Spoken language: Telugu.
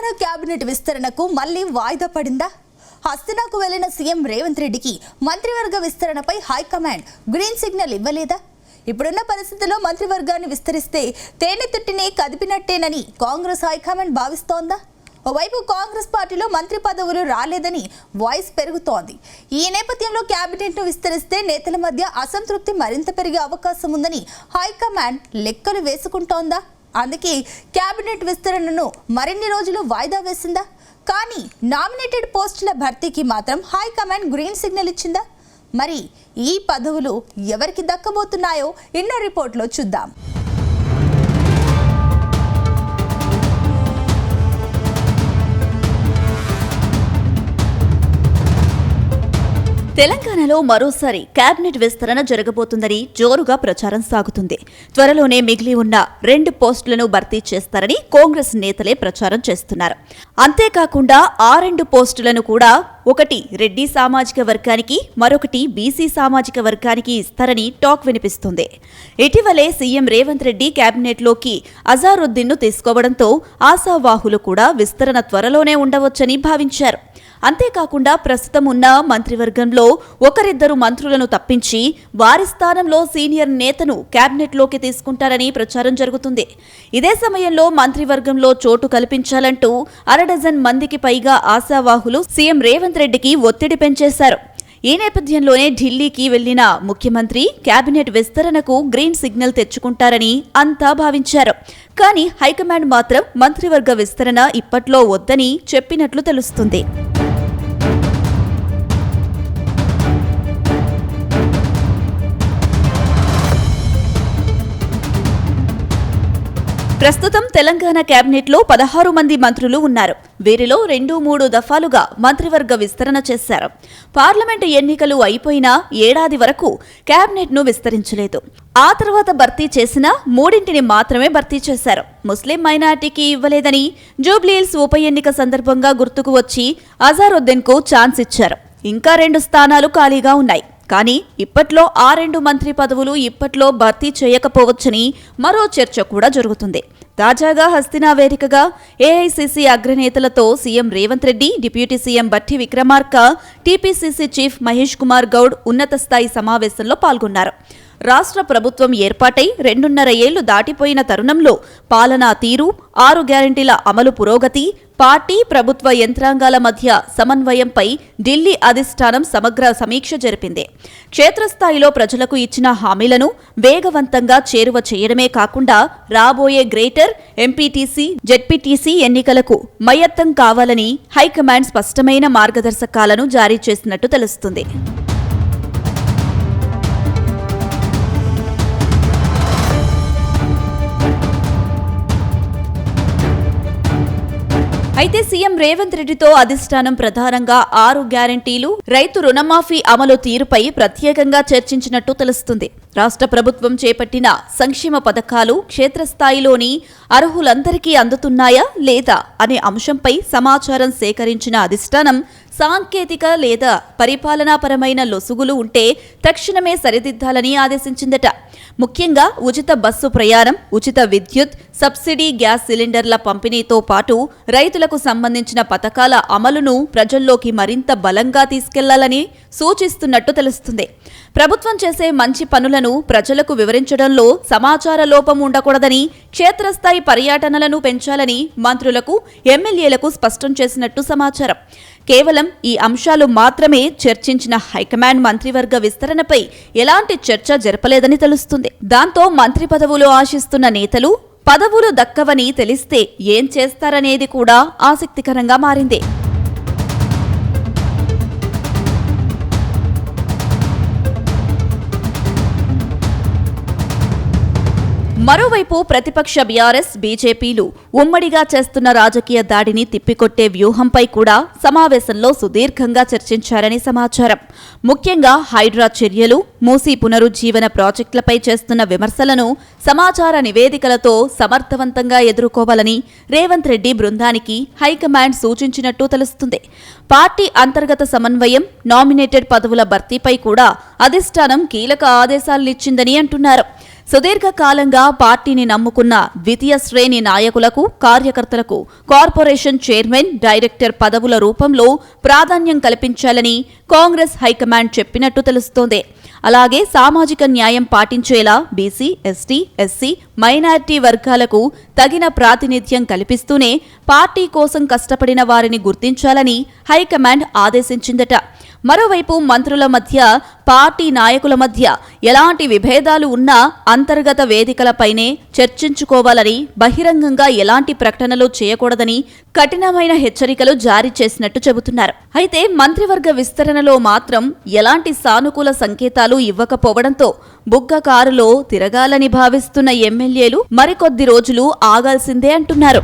తెలంగాణ కేబినెట్ విస్తరణకు మళ్లీ వాయిదా పడిందా? హస్తినాకు వెళ్లిన సీఎం రేవంత్ రెడ్డికి మంత్రివర్గ విస్తరణపై హైకమాండ్ గ్రీన్ సిగ్నల్ ఇవ్వలేదా? ఇప్పుడున్న పరిస్థితుల్లో మంత్రివర్గాన్ని విస్తరిస్తే తేనెతుట్టిని కదిపినట్టేనని కాంగ్రెస్ హైకమాండ్ భావిస్తోందా? ఓవైపు కాంగ్రెస్ పార్టీలో మంత్రి పదవులు రాలేదని వాయిస్ పెరుగుతోంది. ఈ నేపథ్యంలో కేబినెట్ను విస్తరిస్తే నేతల మధ్య అసంతృప్తి మరింత పెరిగే అవకాశం ఉందని హైకమాండ్ లెక్కలు వేసుకుంటోందా? అందుకే కేబినెట్ విస్తరణను మరిన్ని రోజులు వాయిదా వేసిందా? కానీ నామినేటెడ్ పోస్టుల భర్తీకి మాత్రం హైకమాండ్ గ్రీన్ సిగ్నల్ ఇచ్చిందా? మరి ఈ పదవులు ఎవరికి దక్కబోతున్నాయో ఇన్నో రిపోర్ట్లో చూద్దాం. తెలంగాణలో మరోసారి కేబినెట్ విస్తరణ జరగబోతుందని జోరుగా ప్రచారం సాగుతుంది. త్వరలోనే మిగిలి ఉన్న 2 పోస్టులను భర్తీ చేస్తారని కాంగ్రెస్ నేతలే ప్రచారం చేస్తున్నారు. అంతేకాకుండా ఆ 2 పోస్టులను కూడా ఒకటి రెడ్డి సామాజిక వర్గానికి, మరొకటి బీసీ సామాజిక వర్గానికి ఇస్తారని టాక్ వినిపిస్తుంది. ఇటీవలే సీఎం రేవంత్ రెడ్డి కేబినెట్లోకి అజారుద్దీన్ను తీసుకోవడంతో ఆశావాహులు కూడా విస్తరణ త్వరలోనే ఉండవచ్చని భావించారు. అంతేకాకుండా ప్రస్తుతం ఉన్న మంత్రివర్గంలో ఒకరిద్దరు మంత్రులను తప్పించి వారి స్థానంలో సీనియర్ నేతను కేబినెట్లోకి తీసుకుంటారని ప్రచారం జరుగుతుంది. ఇదే సమయంలో మంత్రివర్గంలో చోటు కల్పించాలంటూ 1/2 డజన్ మందికి పైగా ఆశావాహులు సీఎం రేవంత్ రెడ్డికి ఒత్తిడి పెంచేశారు. ఈ నేపథ్యంలోనే ఢిల్లీకి వెళ్లిన ముఖ్యమంత్రి కేబినెట్ విస్తరణకు గ్రీన్ సిగ్నల్ తెచ్చుకుంటారని అంతా భావించారు. కానీ హైకమాండ్ మాత్రం మంత్రివర్గ విస్తరణ ఇప్పట్లో వద్దని చెప్పినట్లు తెలుస్తుంది. ప్రస్తుతం తెలంగాణ కేబినెట్లో 16 మంది మంత్రులు ఉన్నారు. వీరిలో 2-3 దఫాలుగా మంత్రివర్గ విస్తరణ చేశారు. పార్లమెంటు ఎన్నికలు అయిపోయినా ఏడాది వరకు కేబినెట్ను విస్తరించలేదు. ఆ తర్వాత భర్తీ చేసిన 3 మాత్రమే భర్తీ చేశారు. ముస్లిం మైనార్టీకి ఇవ్వలేదని జూబ్లీహిల్స్ ఉప ఎన్నిక సందర్భంగా గుర్తుకు వచ్చి అజారుద్దీన్కు ఛాన్స్ ఇచ్చారు. ఇంకా 2 స్థానాలు ఖాళీగా ఉన్నాయి. కానీ ఇప్పట్లో ఆ 2 మంత్రి పదవులు ఇప్పట్లో భర్తీ చేయకపోవచ్చని మరో చర్చ కూడా జరుగుతుంది. తాజాగా హస్తినా వేదికగా ఏఐసీసీ అగ్రనేతలతో CM Revanth Reddy, deputy CM Bhatti Vikramarka, TPCC chief Mahesh Kumar Goud ఉన్నత స్థాయి సమావేశంలో పాల్గొన్నారు. రాష్ట్ర ప్రభుత్వం ఏర్పాటై 2.5 ఏళ్లు దాటిపోయిన తరుణంలో పాలనా తీరు, 6 గ్యారెంటీల అమలు పురోగతి, పార్టీ ప్రభుత్వ యంత్రాంగాల మధ్య సమన్వయంపై ఢిల్లీ అధిష్టానం సమగ్ర సమీక్ష జరిపింది. క్షేత్రస్థాయిలో ప్రజలకు ఇచ్చిన హామీలను వేగవంతంగా చేరువ చేయడమే కాకుండా రాబోయే గ్రేటర్ ఎంపీటీసీ, జెడ్పీటీసీ ఎన్నికలకు మయత్తం కావాలని హైకమాండ్ స్పష్టమైన మార్గదర్శకాలను జారీ చేసినట్టు తెలుస్తుంది. అయితే సీఎం రేవంత్ రెడ్డితో అధిష్టానం ప్రధానంగా 6 గ్యారెంటీలు, రైతు రుణమాఫీ అమలు తీరుపై ప్రత్యేకంగా చర్చించినట్టు తెలుస్తుంది. రాష్ట్ర ప్రభుత్వం చేపట్టిన సంక్షేమ పథకాలు క్షేత్రస్థాయిలోని అర్హులందరికీ అందుతున్నాయా లేదా అనే అంశంపై సమాచారం సేకరించిన అధిష్టానం సాంకేతిక లేదా పరిపాలనాపరమైన లొసుగులు ఉంటే తక్షణమే సరిదిద్దాలని ఆదేశించిందట. ముఖ్యంగా ఉచిత బస్సు ప్రయాణం, ఉచిత విద్యుత్, సబ్సిడీ గ్యాస్ సిలిండర్ల పంపిణీతో పాటు రైతులకు సంబంధించిన పథకాల అమలును ప్రజల్లోకి మరింత బలంగా తీసుకెళ్లాలని సూచిస్తున్నట్టు తెలుస్తుంది. ప్రభుత్వం చేసే మంచి పనులను ప్రజలకు వివరించడంలో సమాచార లోపం ఉండకూడదని, క్షేత్రస్థాయి పర్యటనలను పెంచాలని మంత్రులకు, ఎమ్మెల్యేలకు స్పష్టం చేసినట్టు సమాచారం. కేవలం ఈ అంశాలు మాత్రమే చర్చించిన హైకమాండ్ మంత్రివర్గ విస్తరణపై ఎలాంటి చర్చ జరపలేదని తెలుస్తుంది. దాంతో మంత్రి పదవులు ఆశిస్తున్న నేతలు పదవులు దక్కవని తెలిస్తే ఏం చేస్తారనేది కూడా ఆసక్తికరంగా మారింది. మరోవైపు ప్రతిపక్ష బీఆర్ఎస్, బీజేపీలు ఉమ్మడిగా చేస్తున్న రాజకీయ దాడిని తిప్పికొట్టే వ్యూహంపై కూడా సమావేశంలో సుదీర్ఘంగా చర్చించారని సమాచారం. ముఖ్యంగా హైడ్రా చర్యలు, మూసీ పునరుజ్జీవన ప్రాజెక్టులపై చేస్తున్న విమర్శలను సమాచార నివేదికలతో సమర్థవంతంగా ఎదుర్కోవాలని రేవంత్ రెడ్డి బృందానికి హైకమాండ్ సూచించినట్టు తెలుస్తుంది. పార్టీ అంతర్గత సమన్వయం, నామినేటెడ్ పదవుల భర్తీపై కూడా అధిష్టానం కీలక ఆదేశాలిచ్చిందని అంటున్నారు. సుదీర్ఘకాలంగా పార్టీని నమ్ముకున్న ద్వితీయ శ్రేణి నాయకులకు, కార్యకర్తలకు కార్పొరేషన్ చైర్మన్, డైరెక్టర్ పదవుల రూపంలో ప్రాధాన్యం కల్పించాలని కాంగ్రెస్ హైకమాండ్ చెప్పినట్టు తెలుస్తోంది. అలాగే సామాజిక న్యాయం పాటించేలా బీసీ, ఎస్టీ, ఎస్సీ, మైనారిటీ వర్గాలకు తగిన ప్రాతినిధ్యం కల్పిస్తూనే పార్టీ కోసం కష్టపడిన వారిని గుర్తించాలని హైకమాండ్ ఆదేశించిందట. మరోవైపు మంత్రుల మధ్య, పార్టీ నాయకుల మధ్య ఎలాంటి విభేదాలు ఉన్నా అంతర్గత వేదికలపైనే చర్చించుకోవాలని, బహిరంగంగా ఎలాంటి ప్రకటనలు చేయకూడదని కఠినమైన హెచ్చరికలు జారీ చేసినట్టు చెబుతున్నారు. అయితే మంత్రివర్గ విస్తరణలో మాత్రం ఎలాంటి సానుకూల సంకేతాలు ఇవ్వకపోవడంతో బుగ్గ కారులో తిరగాలని భావిస్తున్న ఎమ్మెల్యేలు మరికొద్ది రోజులు ఆగాల్సిందే అంటున్నారు.